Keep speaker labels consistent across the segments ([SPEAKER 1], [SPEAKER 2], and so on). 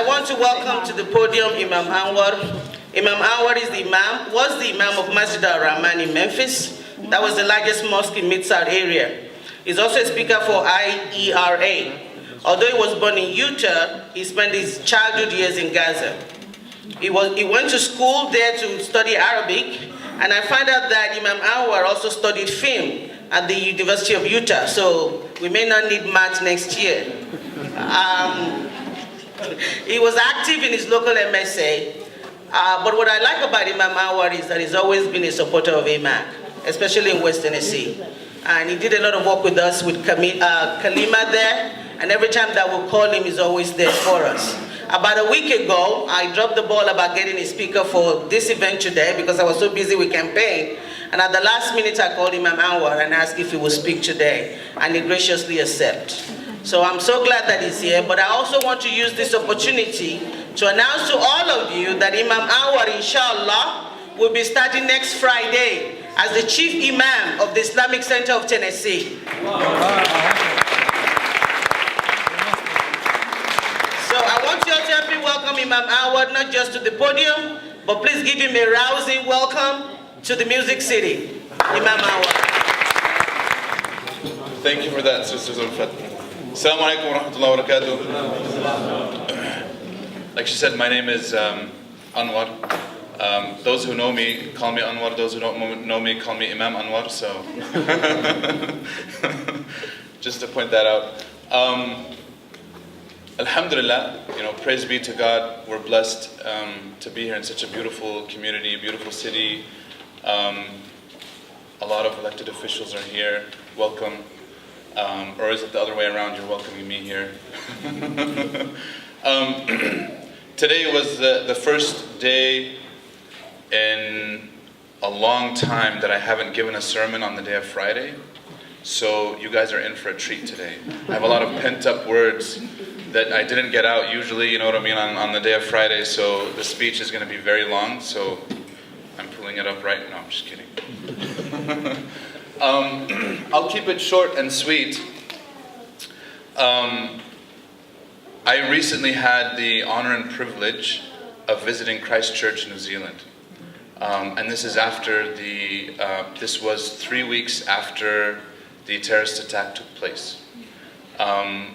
[SPEAKER 1] I want to welcome to the podium Imam Anwar. Imam Anwar is the Imam, was the Imam of Masjid al-Rahman in Memphis. That was the largest mosque in Mid-South area. He's also a speaker for IERA. Although he was born in Utah, he spent his childhood years in Gaza. He went to school there to study Arabic, and I found out that Imam Anwar also studied film at the University of Utah, so we may not need math next year. He was active in his local MSA, but what I like about Imam Anwar is that he's always been a supporter of AMAC, especially in West Tennessee. And he did a lot of work with us with Kalima there, and every time that we call him, he's always there for us. About a week ago, I dropped the ball about getting a speaker for this event today because I was so busy with campaign. And at the last minute, I called Imam Anwar and asked if he would speak today, and he graciously accepted. So I'm so glad that he's here, but I also want to use this opportunity to announce to all of you that Imam Anwar, inshallah, will be starting next Friday as the Chief Imam of the Islamic Center of Tennessee. So I want you all to help me welcome Imam Anwar, not just to the podium, but please give him a rousing welcome to the Music City. Imam Anwar.
[SPEAKER 2] Thank you for that, Sister Arafat. Assalamu alaikum wa rahmatullahi wa barakatuh. Like she said, my name is Anwar. Those who know me call me Anwar. Those who don't know me call me Imam Anwar. So, just to point that out. Alhamdulillah, praise be to God. We're blessed to be here in such a beautiful community, a beautiful city. A lot of elected officials are here. Welcome. Or is it the other way around? You're welcoming me here. Today was the first day in a long time that I haven't given a sermon on the day of Friday. So you guys are in for a treat today. I have a lot of pent-up words that I didn't get out usually, you know what I mean, on the day of Friday. So the speech is going to be very long. So I'm pulling it up right now. I'm just kidding. I'll keep it short and sweet. I recently had the honor and privilege of visiting Christchurch, New Zealand. And this is after this was 3 weeks after the terrorist attack took place. I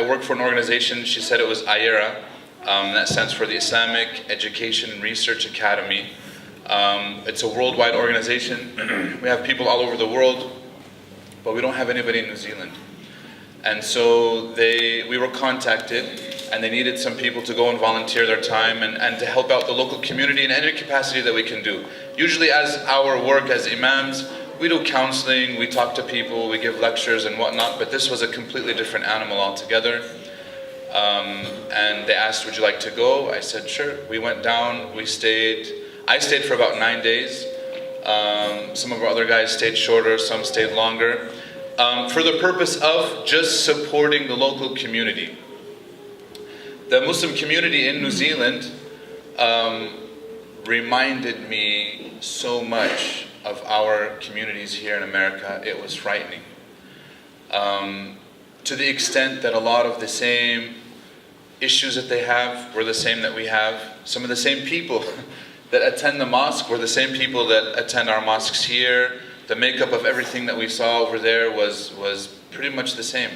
[SPEAKER 2] work for an organization, she said it was IERA, that stands for the Islamic Education and Research Academy. It's a worldwide organization. We have people all over the world, but we don't have anybody in New Zealand. And so we were contacted, and they needed some people to go and volunteer their time and to help out the local community in any capacity that we can do. Usually as our work as imams, we do counseling, we talk to people, we give lectures and whatnot, but this was a completely different animal altogether. And they asked, would you like to go? I said, sure. We went down, I stayed for about 9 days. Some of our other guys stayed shorter, some stayed longer, for the purpose of just supporting the local community. The Muslim community in New Zealand reminded me so much of our communities here in America. It was frightening. To the extent that a lot of the same issues that they have were the same that we have. Some of the same people that attend the mosque were the same people that attend our mosques here. The makeup of everything that we saw over there was pretty much the same.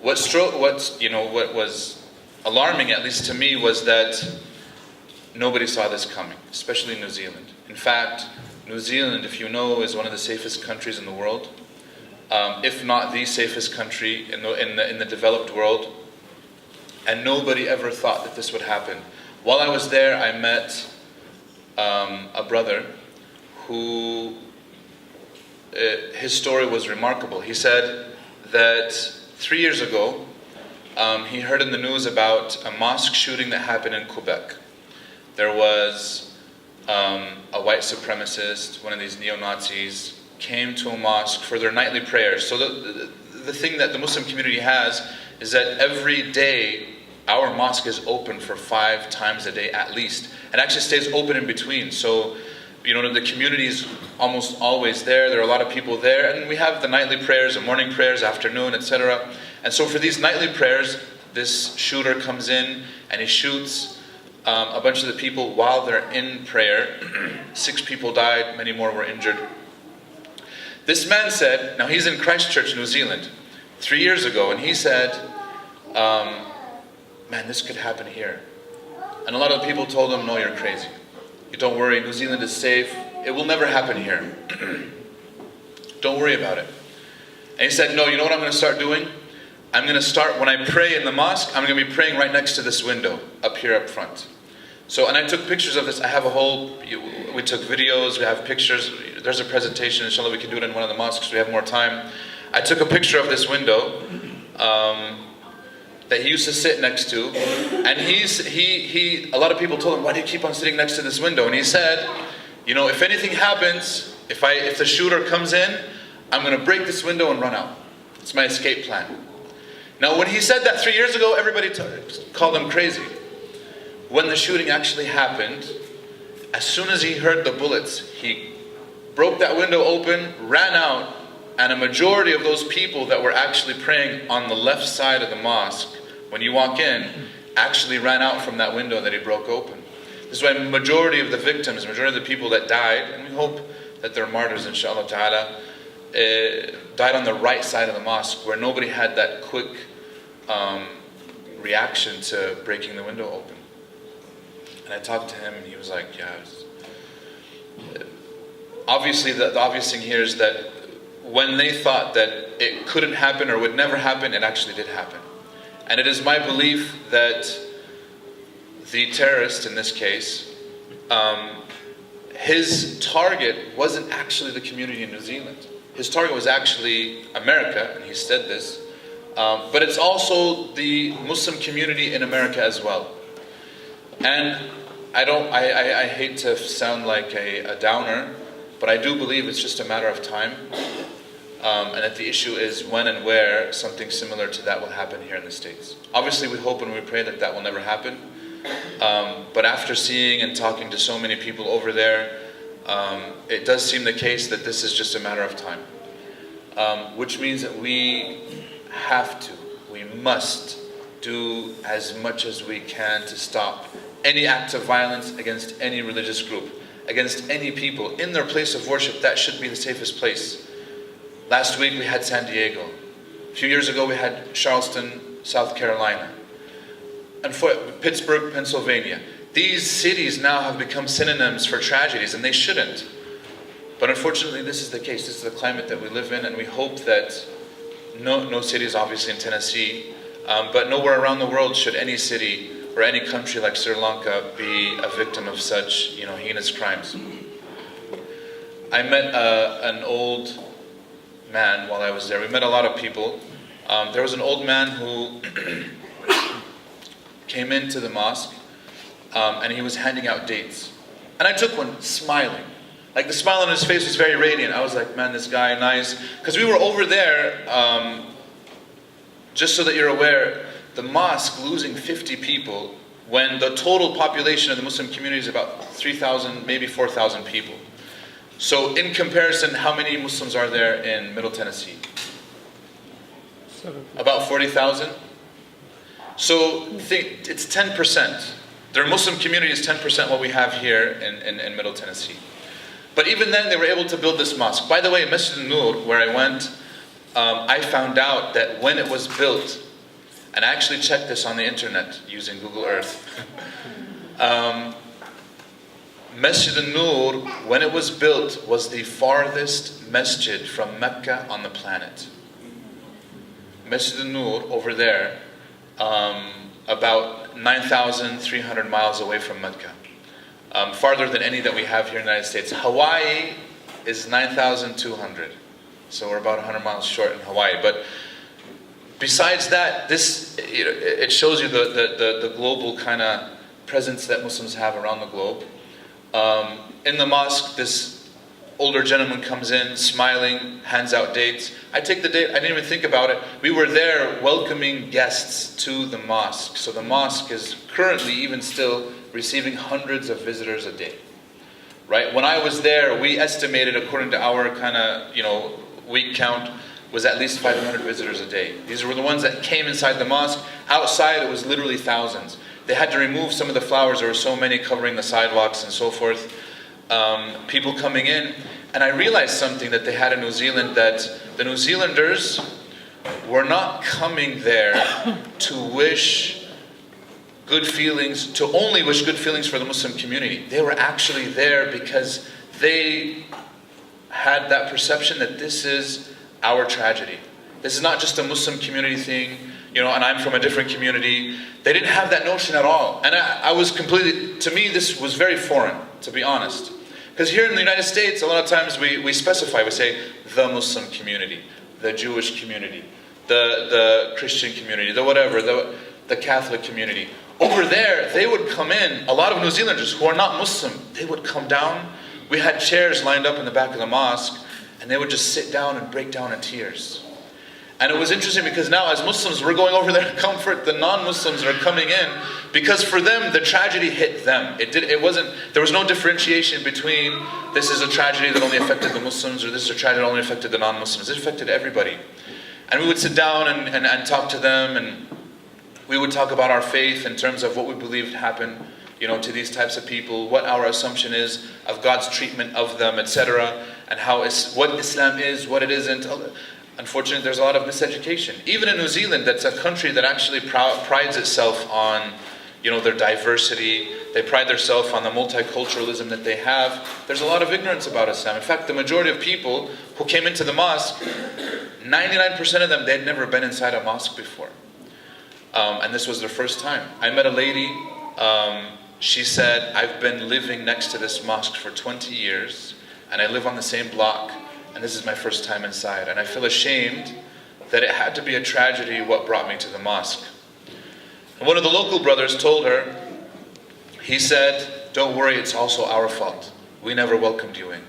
[SPEAKER 2] What was alarming, at least to me, was that nobody saw this coming, especially New Zealand. In fact, New Zealand, if you know, is one of the safest countries in the world, if not the safest country in the developed world, and nobody ever thought that this would happen. While I was there, I met a brother who, his story was remarkable. He said that 3 years ago, he heard in the news about a mosque shooting that happened in Quebec. There was a white supremacist, one of these neo-Nazis, came to a mosque for their nightly prayers. So the thing that the Muslim community has is that every day our mosque is open for 5 times a day at least. It actually stays open in between. So, the community is almost always there. There are a lot of people there. And we have the nightly prayers, the morning prayers, afternoon, etc. And so for these nightly prayers, this shooter comes in and he shoots a bunch of the people while they're in prayer. 6 people died, many more were injured. This man said, now he's in Christchurch, New Zealand, 3 years ago, and he said, man, this could happen here. And a lot of people told him, no, you're crazy. You don't worry, New Zealand is safe. It will never happen here. Don't worry about it. And he said, no, you know what I'm going to start doing? I'm going to start, when I pray in the mosque, I'm going to be praying right next to this window, up here up front. So, and I took pictures of this. I have a whole, we took videos, we have pictures. There's a presentation, inshallah we can do it in one of the mosques, we have more time. I took a picture of this window that he used to sit next to. And a lot of people told him, why do you keep on sitting next to this window? And he said, you know, if anything happens, if the shooter comes in, I'm going to break this window and run out. It's my escape plan. Now, when he said that 3 years ago, everybody called him crazy. When the shooting actually happened, as soon as he heard the bullets, he broke that window open, ran out, and a majority of those people that were actually praying on the left side of the mosque, when you walk in, actually ran out from that window that he broke open. This is why the majority of the victims, majority of the people that died, and we hope that they're martyrs, inshallah ta'ala, died on the right side of the mosque, where nobody had that quick reaction to breaking the window open. And I talked to him, and he was like, yeah. Obviously, the obvious thing here is that when they thought that it couldn't happen or would never happen, it actually did happen. And it is my belief that the terrorist, in this case, his target wasn't actually the community in New Zealand. His target was actually America, and he said this. But it's also the Muslim community in America as well. And I hate to sound like a downer, but I do believe it's just a matter of time. And that the issue is when and where something similar to that will happen here in the States. Obviously, we hope and we pray that that will never happen. But after seeing and talking to so many people over there, it does seem the case that this is just a matter of time. Which means that we must do as much as we can to stop any act of violence against any religious group, against any people in their place of worship. That should be the safest place. Last week we had San Diego. A few years ago we had Charleston, South Carolina. And Pittsburgh, Pennsylvania. These cities now have become synonyms for tragedies, and they shouldn't. But unfortunately this is the case. This is the climate that we live in, and we hope that no cities, obviously in Tennessee, but nowhere around the world should any city or any country like Sri Lanka be a victim of such, heinous crimes. I met an old man while I was there. We met a lot of people. There was an old man who came into the mosque, and he was handing out dates. And I took one, smiling. Like, the smile on his face was very radiant. I was like, man, this guy, nice. Because we were over there, just so that you're aware, the mosque losing 50 people when the total population of the Muslim community is about 3,000, maybe 4,000 people. So in comparison, how many Muslims are there in Middle Tennessee? About 40,000? So it's 10%. Their Muslim community is 10% what we have here in Middle Tennessee. But even then, they were able to build this mosque. By the way, Masjid al-Nur, where I went, I found out that when it was built, and I actually checked this on the internet using Google Earth. Masjid al-Nur, when it was built, was the farthest masjid from Mecca on the planet. Masjid al-Nur, over there, about 9,300 miles away from Mecca. Farther than any that we have here in the United States. Hawaii is 9,200. So we're about 100 miles short in Hawaii. But besides that, it shows you the global kind of presence that Muslims have around the globe. In the mosque, this older gentleman comes in, smiling, hands out dates. I take the date, I didn't even think about it. We were there welcoming guests to the mosque. So the mosque is currently, even still, receiving hundreds of visitors a day. Right? When I was there, we estimated, according to our kind of, week count, was at least 500 visitors a day. These were the ones that came inside the mosque. Outside, it was literally thousands. They had to remove some of the flowers. There were so many covering the sidewalks and so forth. People coming in. And I realized something that they had in New Zealand, that the New Zealanders were not coming there to wish good feelings, to only wish good feelings for the Muslim community. They were actually there because they had that perception that this is our tragedy. This is not just a Muslim community thing, and I'm from a different community. They didn't have that notion at all. And I was completely, to me, this was very foreign, to be honest. Because here in the United States, a lot of times we specify, we say, the Muslim community, the Jewish community, the Christian community, the whatever, the Catholic community. Over there, they would come in, a lot of New Zealanders who are not Muslim, they would come down. We had chairs lined up in the back of the mosque, and they would just sit down and break down in tears. And it was interesting because now as Muslims, we're going over there to comfort the non-Muslims that are coming in, because for them, the tragedy hit them. There was no differentiation between this is a tragedy that only affected the Muslims or this is a tragedy that only affected the non-Muslims. It affected everybody. And we would sit down and talk to them, and we would talk about our faith in terms of what we believed happened, to these types of people, what our assumption is of God's treatment of them, etc., and what Islam is, what it isn't. Unfortunately, there's a lot of miseducation. Even in New Zealand, that's a country that actually prides itself on, their diversity. They pride themselves on the multiculturalism that they have. There's a lot of ignorance about Islam. In fact, the majority of people who came into the mosque, 99% of them, they had never been inside a mosque before. And this was their first time. I met a lady, she said, I've been living next to this mosque for 20 years, and I live on the same block, and this is my first time inside. And I feel ashamed that it had to be a tragedy what brought me to the mosque. And one of the local brothers told her, he said, don't worry, it's also our fault. We never welcomed you in.